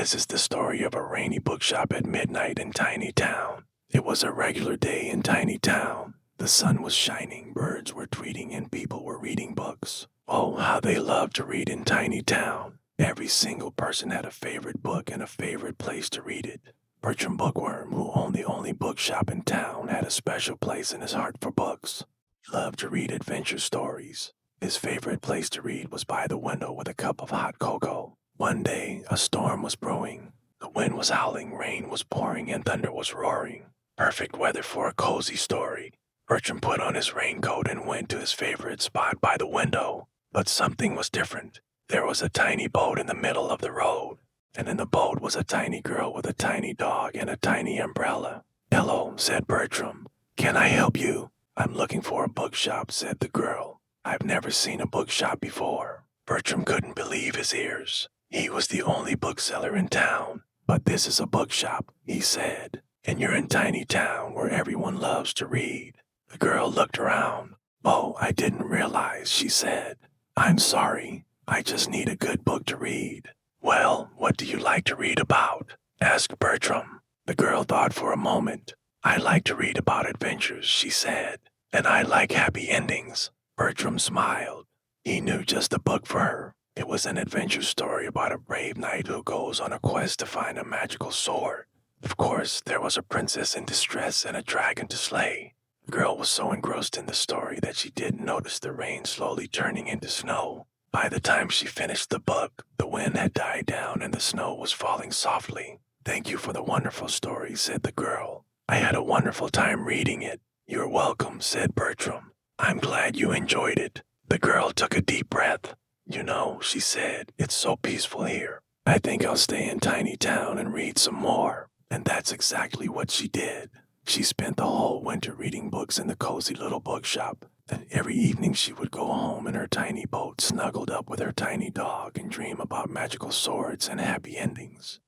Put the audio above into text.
This is the story of a rainy bookshop at midnight in Tiny Town. It was a regular day in Tiny Town. The sun was shining, birds were tweeting, and people were reading books. Oh, how they loved to read in Tiny Town. Every single person had a favorite book and a favorite place to read it. Bertram Bookworm, who owned the only bookshop in town, had a special place in his heart for books. He loved to read adventure stories. His favorite place to read was by the window with a cup of hot cocoa. One day, a storm was brewing. The wind was howling, rain was pouring, and thunder was roaring. Perfect weather for a cozy story. Bertram put on his raincoat and went to his favorite spot by the window. But something was different. There was a tiny boat in the middle of the road, and in the boat was a tiny girl with a tiny dog and a tiny umbrella. "Hello," said Bertram. "Can I help you?" "I'm looking for a bookshop," said the girl. "I've never seen a bookshop before." Bertram couldn't believe his ears. He was the only bookseller in town. "But this is a bookshop," he said, "and you're in Tiny Town where everyone loves to read." The girl looked around. "Oh, I didn't realize," she said. "I'm sorry. I just need a good book to read." "Well, what do you like to read about?" asked Bertram. The girl thought for a moment. "I like to read about adventures," she said, "and I like happy endings." Bertram smiled. He knew just the book for her. It was an adventure story about a brave knight who goes on a quest to find a magical sword. Of course, there was a princess in distress and a dragon to slay. The girl was so engrossed in the story that she didn't notice the rain slowly turning into snow. By the time she finished the book, the wind had died down and the snow was falling softly. "Thank you for the wonderful story," said the girl. "I had a wonderful time reading it." "You're welcome," said Bertram. "I'm glad you enjoyed it." The girl took a deep breath. "You know," she said, "it's so peaceful here. I think I'll stay in Tiny Town and read some more." And that's exactly what she did. She spent the whole winter reading books in the cozy little bookshop. Then every evening she would go home in her tiny boat, snuggled up with her tiny dog, and dream about magical swords and happy endings.